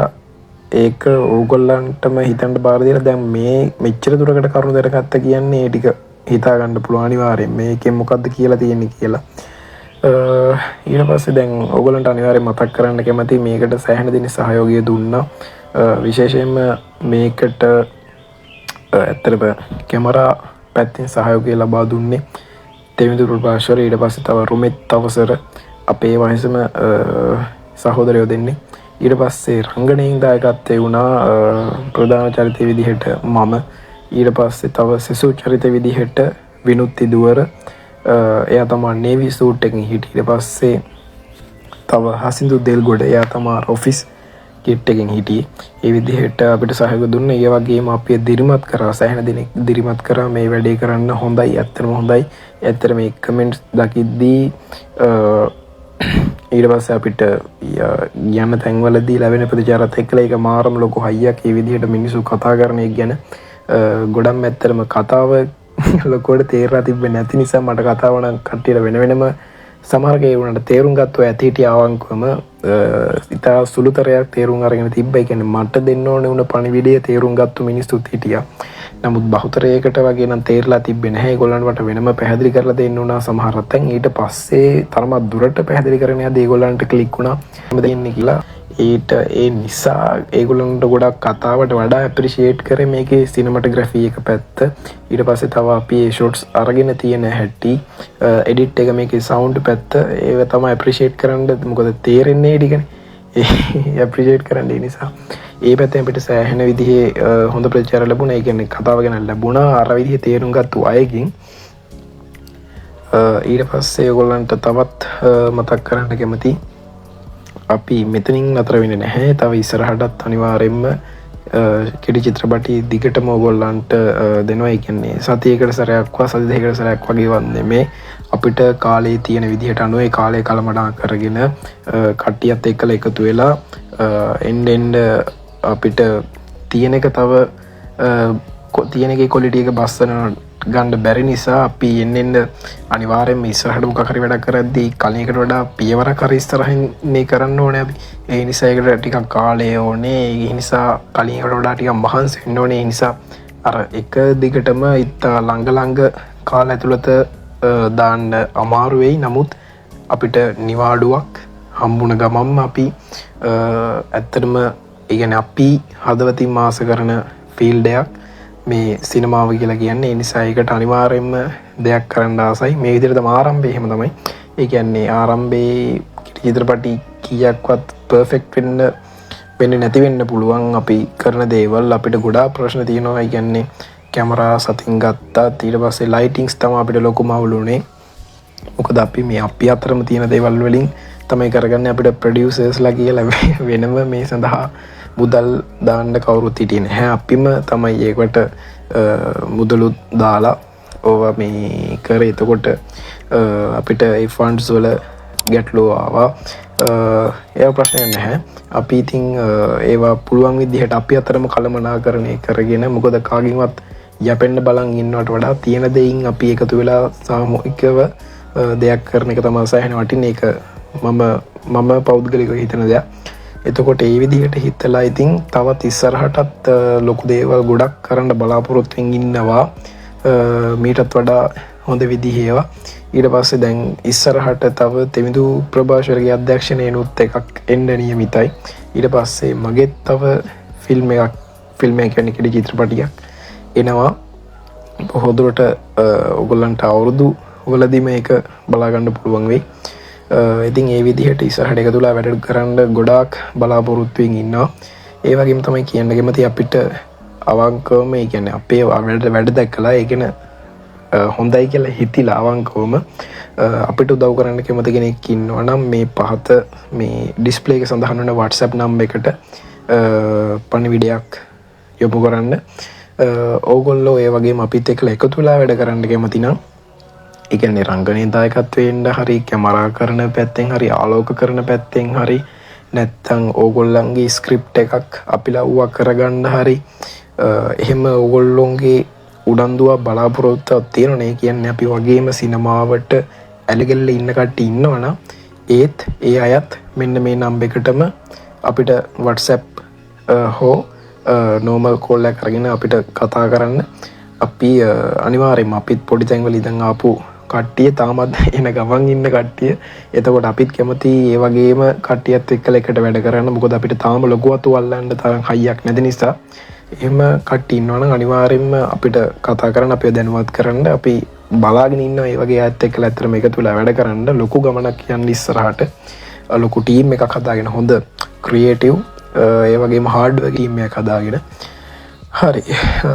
ඒක ඕගොල්ලන්ටම හිතන්න බාර දීලා දැන් මේ මෙච්චර දුරකට කරුණු දැනගත්ත කියන්නේ ඒ ටික හිතා ගන්න පුළුවන් අනිවාර්යෙන් මේකෙන් මොකද්ද කියලා තියෙන්නේ කියලා. ඊට පස්සේ දැන් ඕගොල්ලන්ට අනිවාර්යෙන් මතක් කරන්න කැමති මේකට සෑහෙන දින සහයෝගය දුන්නා. විශේෂයෙන්ම මේකට ඇත්තටම කැමරා පැත්තෙන් සහයෝගය ලබා දුන්නේ දෙවිඳුරු පාෂර. ඊට පස්සේ තව රුමෙත් අවසර අපේ වයසම සහෝදරයෝ දෙන්නේ. ඊට පස්සේ රංගනයෙන් දායකත්වයේ වුණා ප්‍රධාන චරිතය විදිහට මම. ඊට පස්සේ තව සිසු චරිත විදිහට විනුත් ඉදුවර එයා තමයි නේවි සූට් එකකින් හිටියේ. ඊට පස්සේ තව හසින්දු දෙල්ගොඩ එයා තමයි ඔෆිස් කිට් එකකින් හිටියේ. ඒ විදිහට අපිට සහයෝගය දුන්නා. ඒ වගේම අපි දිරිමත් කරා සෑහෙන දිනක් දිරිමත් කරා මේ වැඩේ කරන්න හොඳයි ඇත්තටම හොඳයි. ඇත්තට මේ කමෙන්ට්ස් දකිද්දී ඊට පස්සේ අපිට යන්න තැන්වලදී ලැබෙන ප්‍රතිචාරات එක්කලා ඒක මාරම ලොකු හයියක්. ඒ විදිහට මිනිස්සු කතා කරන එක ගැන ගොඩක් ඇත්තටම කතාව ලොකුවට තේරලා තිබෙන්නේ නැති නිසා මට කතාව නම් කට්ටියට වෙන වෙනම සමහර කේ වුණාට තේරුම් ගත්තා ඇති හිටිය අවංකවම ඉතා සුළුතරයක් තේරුම් අරගෙන තිබ්බයි. කියන්නේ මට දෙන්න ඕනේ වුණ පණිවිඩය තේරුම් ගත්තු මිනිස්සුත් හිටියා. නමුත් බහුතරයකට වගේ නම් තේරලා තිබ්බේ නැහැ. ඒගොල්ලන්ට මට වෙනම පැහැදිලි කරලා දෙන්න උනා සමහරක් තැන්. ඊට පස්සේ තරමක් දුරට පැහැදිලි කරගෙන යද්දී ඒගොල්ලන්ට ක්ලික් වුණා මොකද දෙන්නේ කියලා. ඒ නිසා ඒගොල්ලන්ට ගොඩක් කතාවට වඩා ඇප්‍රීෂিয়েට් කරේ මේකේ සිනමැටෝග්‍රැෆි එක පැත්ත. ඊට පස්සේ තව අපි ඒ ෂොට්ස් අරගෙන තියෙන හැටි එඩිට් එක මේකේ සවුන්ඩ් පැත්ත ඒක තමයි ඇප්‍රීෂিয়েට් කරන්න. මොකද තේරෙන්නේ ටිකනේ. ඒ ඇප්‍රීෂিয়েට් කරන්න ඒ නිසා ඒ පැත්තෙන් අපිට සෑහෙන විදිහේ හොඳ ප්‍රතිචාර ලැබුණා. ඒ කියන්නේ කතාව ගැන ලැබුණා අර විදිහේ තේරුම් ගත්තු අයකින්. ඊට පස්සේ ඒගොල්ලන්ට තවත් මතක් කරන්න කැමතියි අපි මෙතනින් නතර වෙන්නේ නැහැ. තව ඉස්සරහටත් අනිවාර්යයෙන්ම කෙටි චිත්‍රපටි දිගටම ඕගොල්ලන්ට දෙනවා. ඒ කියන්නේ සතියකට සැරයක්වත් සති දෙකකට සැරයක් වගේවත් නෙමේ. අපිට කාලේ තියෙන විදිහට අනුව ඒ කාලේ කලමඩා කරගෙන කට්ටියත් එක්කලා එකතු වෙලා එන්න අපිට තියෙන එක තව තියෙනගේ කොලිටිය එක බස්සන ගණ්ඩ බැරි නිසා අපි එන්නෙන්ද අනිවාරෙන් ඉස්සරහට මොකහරි වැඩ කරද්දී කලයකට වඩා පියවර කරිස්තරහන්නේ කරන්න ඕන අපි ඒ නිසායකට ටිකක් කාලය ඕනේ ඒ නිසා කලියකට වඩා ටිකක් මහන්සි වෙන්න ඕනේ නිසා අර එක දිගටම ඉත්තා ළඟ කාල ඇතුළත දාන්න අමාරු වෙයි නමුත් අපිට නිවාඩුවක් හම්බුණ ගමම්ම අපි ඇත්තටම ඉගෙන අපි හදවතින් මාස කරන ෆිල්ඩයක් මේ සිනමාව කියලා කියන්නේ ඒ නිසා ඒකට අනිවාර්යයෙන්ම දෙයක් කරන්න ආසයි මේ විදිහට තමයි ආරම්භය එහෙම තමයි ඒ කියන්නේ ආරම්භයේ චිත්‍රපටි කීයක්වත් පර්ෆෙක්ට් වෙන්නේ නැති වෙන්න පුළුවන් අපි කරන දේවල් අපිට ගොඩාක් ප්‍රශ්න තියෙනවා ඒ කියන්නේ කැමරා සතින් ගත්තා ඊට පස්සේ ලයිටින්ග්ස් තමයි අපිට ලොකුම අවුලුනේ මොකද අපි මේ අපි අතරම තියෙන දේවල් වලින් තමයි කරගන්නේ අපිට ප්‍රොඩියුසර්ස්ලා කියලා වෙනම මේ සඳහා මුදල් දාන්න කවුරුත් හිටියේ නැහැ අපිම තමයි ඒකට මුදලුත් දාලා ඕවා මේ කරේ එතකොට අපිට ඒ ෆන්ඩ්ස් වල ගැටලුව ආවා ඒ ප්‍රශ්නයක් නැහැ අපි ඉතින් ඒවා පුළුවන් විදිහට අපි අතරම කළමනාකරණය කරගෙන මොකද කාගින්වත් යැපෙන්න බලන් ඉන්නවට වඩා තියෙන දෙයින් අපි එකතු වෙලා සාමූහිකව දෙයක් කරන එක තමයි සෑහෙන වටින එක මම පෞද්ගලිකව හිතන දෙයක් එතකොට ඒ විදිහට හිතලා ඉතින් තවත් ඉස්සරහටත් ලොකු දේවල් ගොඩක් කරන්න බලාපොරොත්තුෙන් ඉන්නවා මීටත් වඩා හොඳ විදිහේවා ඊට පස්සේ දැන් ඉස්සරහට තව තෙමිදු ප්‍රභාෂර්ගේ අධ්‍යක්ෂණයනුත් එකක් එන්න නියමිතයි ඊට පස්සේ මගෙත් තව ෆිල්ම් එක කියන්නේ කෙටි චිත්‍රපටියක් එනවා බොහෝදුරට ඔයගොල්ලන්ට අවුරුදු වලදීම ඒක බලා ගන්න පුළුවන් වෙයි ඉතින් ඒ විදිහට ඉස්සරහට එකතුලා වැඩ කරන්න ගොඩාක් බලාපොරොත්තුෙන් ඉන්නවා ඒ වගේම තමයි කියන්න කැමති අපිට අවංකවම ඒ කියන්නේ අපේ වැඩ දැක්කලා ඒ කියන්නේ හොඳයි කියලා හිතිලා අවංකවම අපිට උදව් කරන්න කැමති කෙනෙක් ඉන්නවා නම් මේ පහත මේ ඩිස්ප්ලේ එක සඳහන් වෙන WhatsApp නම්බර් එකට පණිවිඩයක් යොමු කරන්න ඕගොල්ලෝ ඒ වගේම අපිත් එක්කලා එකතු වෙලා වැඩ කරන්න කැමති නම් ඒ කියන්නේ රංගනයේ දායකත්වයෙන් හරි කැමරා කරන පැත්තෙන් හරි ආලෝක කරන පැත්තෙන් හරි නැත්නම් ඕගොල්ලන්ගේ ස්ක්‍රිප්ට් එකක් අපිලා කරගන්න හරි එහෙම ඕගොල්ලොන්ගේ උනන්දුවක් බලාපොරොත්තුවක් තියෙනනේ කියන්නේ අපි වගේම සිනමාවට ඇලගල්ල ඉන්න කට්ටිය ඉන්නවනම් ඒත් ඒ අයත් මෙන්න මේ නම්බර් එකටම අපිට WhatsApp හෝ normal call එකක් අරගෙන අපිට කතා කරන්න අපි අනිවාර්යයෙන්ම අපිත් පොඩි තැන්වල ඉඳන් ආපු කට්ටිය තාමත් එන ගමන් ඉන්න කට්ටිය එතකොට අපිත් කැමති ඒ වගේම කට්ටියත් එක්කලා එකට වැඩ කරන්න මොකද අපිට තාම ලොකු අතු අල්ලන්න තරම් හයියක් නැති නිසා එහෙම කට්ටිය ඉන්නවනම් අනිවාර්යයෙන්ම අපිට කතා කරන්න අපිව දැනුවත් කරන්න අපි බලාගෙන ඉන්නවා ඒ වගේ අයත් එක්කලා ඇත්තටම එකතු වෙලා වැඩ කරන්න ලොකු ගමනක් යන්න ඉස්සරහට ලොකු ටීම් එකක් හදාගෙන හොඳ ක්‍රියේටිව් ඒ වගේම හાર્ඩ්වෙර් ටීම් එකක් හදාගෙන හරි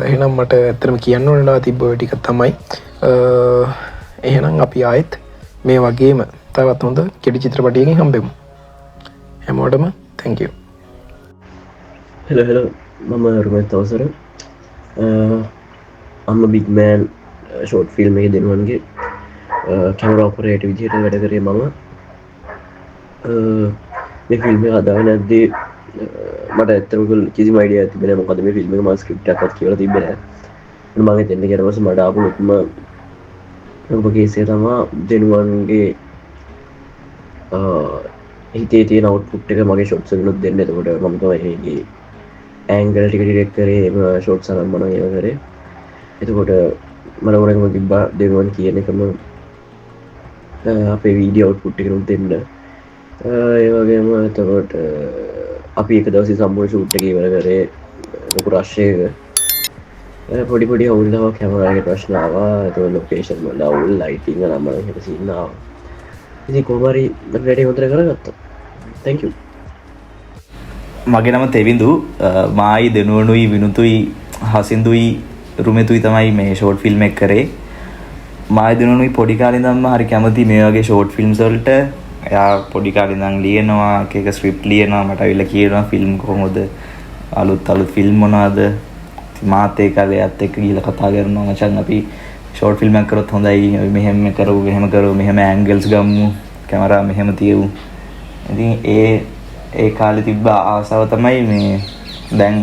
එහෙනම් මට ඇත්තටම කියන්න ඕනලා තිබ්බ ඔය ටික තමයි එහෙනම් අපි ආයෙත් මේ වගේම තවත් හොඳ කෙටි චිත්‍රපටයකින් හම්බෙමු හැමෝටම thank you hello මම රුමත් අවසර I'm a big man short film එකේ දෙනුවන්ගේ camera operator විදිහට වැඩ කරේ මම මේ ෆිල්ම් එක හදාගෙන නැද්දී මට ඇත්තටම කිසිම අයිඩියා තිබෙන්නේ නැහැ මොකද මේ ෆිල්ම් එක මම ස්ක්‍රිප්ට් එකක්වත් කියලා තිබ්බේ නැහැ. මම හිතන්නේ ඊට පස්සේ මට ආපු ලොකුම කේසය තමයි දෙනුවන්ගේ හිතේ තියෙන අවුට්පුට් එක මගේ ෂොට්ස් වලිනුත් දෙන්න. එතකොට මම තමයි ඒකේ ඇන්ගල් ටික ඩිරෙක්ට් කරේ ෂොට්ස් අරන් මම ඒව කරේ. එතකොට මම ඕනකම තිබ්බා දෙනුවන් කියන එකම අපේ වීඩියෝ අවුට්පුට් එකනුත් දෙන්න. ඒ වගේම එතකොට අපි එක දවසේ සම්පූර්ණ ෂූට් එක ඉවර කරේ ලොකු රෂ් එකක. පොඩි අවුල් ආවා කැමරා එකේ ප්‍රශ්න ආවා. එතකොට ලොකේෂන් වල අවුල් ලයිටිං අරම හිට සීන් ආවා. ඉතින් කොහොම හරි මම වැඩේ හොඳට කරගත්තා. thank you. මගේ නම තෙවිඳු මායි දෙනුවනුයි විනුතුයි හසින්දුයි රුමෙතුයි තමයි මේ ෂෝට් ෆිල්ම් එක කරේ. මායි දෙනුවනුයි පොඩි කාලේ ඉඳන්ම හරි කැමති මේ වගේ ෂෝට් ෆිල්ම්ස් වලට. එයා පොඩි කාලේ ඉඳන් ලියනවා එක ස්ක්‍රිප්ට් ලියනවා මට අවිල්ලා කියනවා ෆිල්ම් කොහොමද අලුත් ෆිල්ම් මොනවාද මාත් ඒ කාලේ එයාත් එක්ක ගිහලා කතා කරනවා මචං අපි ෂෝට් ෆිල්ම් එකක් කරොත් හොඳයි මෙහෙම කරු මෙහෙම ඇන්ගල්ස් ගමු කැමරා මෙහෙම තියමු. ඉතින් ඒ කාලේ තිබ්බ ආසාව තමයි මේ දැන්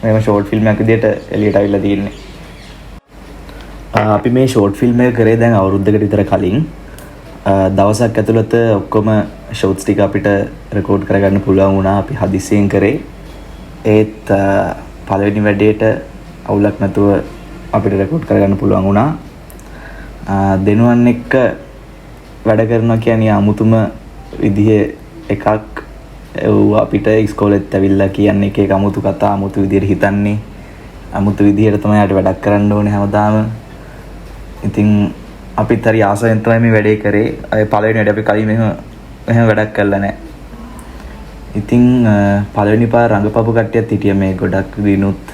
මෙහෙම ෂෝට් ෆිල්ම් එකක් විදියට එළියට අවිල්ලා තියෙන්නේ. අපි මේ ෂෝට් ෆිල්ම් එක කරේ දැන් අවුරුද්දකට විතර කලින්. දවසක් ඇතුළත ඔක්කොම ෂෝට්ස් ටික අපිට රෙකෝඩ් කරගන්න පුළුවන් වුණා. අපි හදිසියෙන් කරේ. ඒත් පළවෙනි වැඩේට අවුලක් නැතුව අපිට රෙකෝඩ් කරගන්න පුළුවන් වුණා. දෙනුවන් එක්ක වැඩ කරනවා කියන්නේ අමුතුම විදිහේ එකක්. අපිට ඉස්කෝලෙත් ඇවිල්ලා කියන්නේ එක අමුතු කතා, අමුතු විදිහට හිතන්නේ, අමුතු විදිහට තමයි යාට වැඩක් කරන්න ඕනේ හැමදාම. ඉතින් අපිත් හරි ආසයෙන් තමයි මේ වැඩේ කරේ. අය පළවෙනි වැඩේ අපි කලින් මෙහෙම වැඩක් කරලා නැහැ. ඉතින් පළවෙනි පාර රංගපපු කට්ටියත් හිටිය මේ ගොඩක් විනුත්,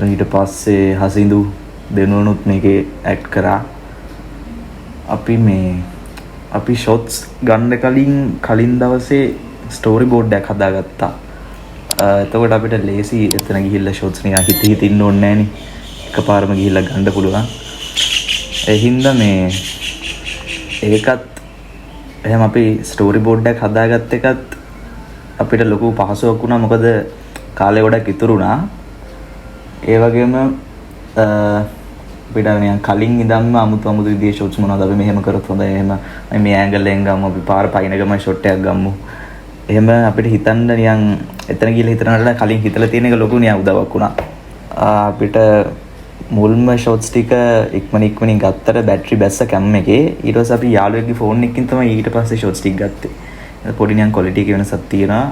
ඊට පස්සේ හසිඳු දෙනුවනුත් මේකේ ඇක්ට් කරා. අපි ෂොට්ස් ගන්න කලින් දවසේ ස්ටෝරි බෝඩ් එකක් හදාගත්තා. එතකොට අපිට ලේසි එතන ගිහිල්ලා ෂොට්ස් නිකන් හිත ඉන්න ඕනේ නෑනේ. එකපාරම ගිහිල්ලා ගන්න පුළුවන්. ඒ හින්දා ඒකත් එහෙනම් අපි ස්ටෝරි බෝඩ් එකක් හදාගත්ත එකත් අපිට ලොකු පහසුවක් වුණා. මොකද කාලේ ගොඩක් ඉතුරු වුණා. ඒ වගේම අපිට නිකන් කලින් ඉඳන්ම අමුතු විදිහේ ෂොට්ස් මොනවද අපි මෙහෙම කරොත් හොඳයි, එහෙම මේ ඇන්ගල් එකෙන් ගමු, අපි පාර පයින් ගම ෂොට් එකක් ගමු. එහෙම අපිට හිතන්න නිකන් එතන ගිහලා හිතනකට කලින් හිතලා තියෙන එක ලොකු නිකන් උදව්වක් වුණා. අපිට මුල්ම ෂොට්ස් ටික ඉක්මනින් ගත්තට බැටරි බැස්ස කැම් එකේ. ඊට පස්සේ අපි යාළුවෙක්ගේ ෆෝන් එකකින් තමයි ඊට පස්සේ ෂොට්ස් ටික ගත්තේ. පොඩි නිකන් ක්වොලිටි එක වෙනසක් තියෙනවා.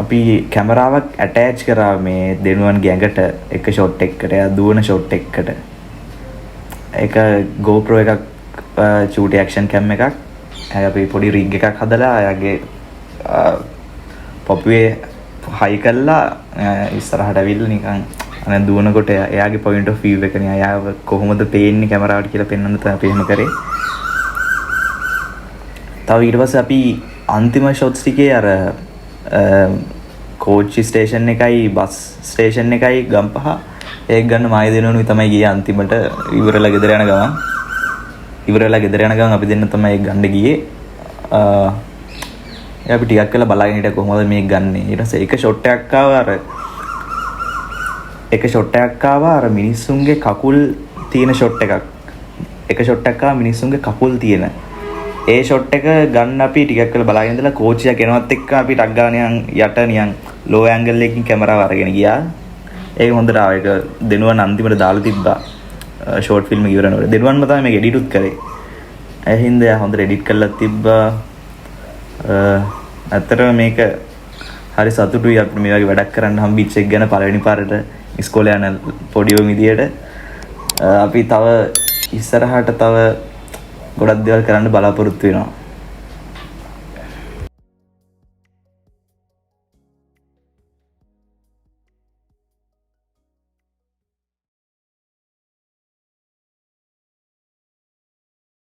අපි කැමරාවක් ඇටච් කරා මේ දෙනුවන්ගේ ඇඟට එක ෂොට් එකකට, එයා දුවන ෂොට් එකකට. ඒක GoPro එකක්, චූටි ඇක්ෂන් කැම් එකක්. අපි පොඩි රිග් එකක් හදලා එයාගේ පොපුවේ හයි කළා ඉස්සරහට ඇවිල්ලා නිකන් අනේ දුවනකොට එයාගේ පොයින්ට් ඔෆ් view එකනේ එයාව කොහොමද පේන්නේ කැමරාවට කියලා පෙන්වන්න තමයි අපි එහෙම කරේ. තව ඊට පස්සේ අපි අන්තිම ෂොට්ස් ටිකේ අර කෝච්චි ස්ටේෂන් එකයි බස් ස්ටේෂන් එකයි ගම්පහ ඒක ගන්න මායි දෙනවනුයි තමයි ගියේ අන්තිමට. ඉවරලා ගෙදර යන ගමන් අපි දෙන්න තමයි ඒක ගන්න ගියේ. අපි ටිකක් වෙලා බලාගෙන හිටියා කොහොමද මේක ගන්නෙ. ඊට පස්සේ එක ෂොට් එකක් ආවා අර මිනිස්සුන්ගේ කකුල් තියෙන ෂොට් එකක්. එක ෂොට් එකක් ආවා මිනිස්සුන්ගේ කකුල් තියෙන. ඒ ෂොට් එක ගන්න අපි ටිකක් වෙලා බලාගෙන ඉඳලා කෝච්චියක් එනවත් එක්ක අපි ටක් ගාලා යට නියන් ලෝ ඇන්ගල් එකකින් කැමරාව අරගෙන ගියා. ඒක හොඳට ආවා. ඒක දෙනුවන් අන්තිමට දාලා තිබ්බා ෂෝට් ෆිල්ම් එක ඉවරනකොට. දෙනුවන්ම තමයි මේක එඩිට් උත් කරේ. ඒ හින්දා හොඳට එඩිට් කරලා තිබ්බා. ඇත්තටම මේක හරි සතුටුයි අපිට මේ වගේ වැඩක් කරන්න හම්බෙච්ච එක ගැන. පළවෙනි පාරට ඉස්කෝලේ යන පොඩි උන් විදියට අපි තව ඉස්සරහට තව ගොඩක් දේවල් කරන්න බලාපොරොත්තු වෙනවා.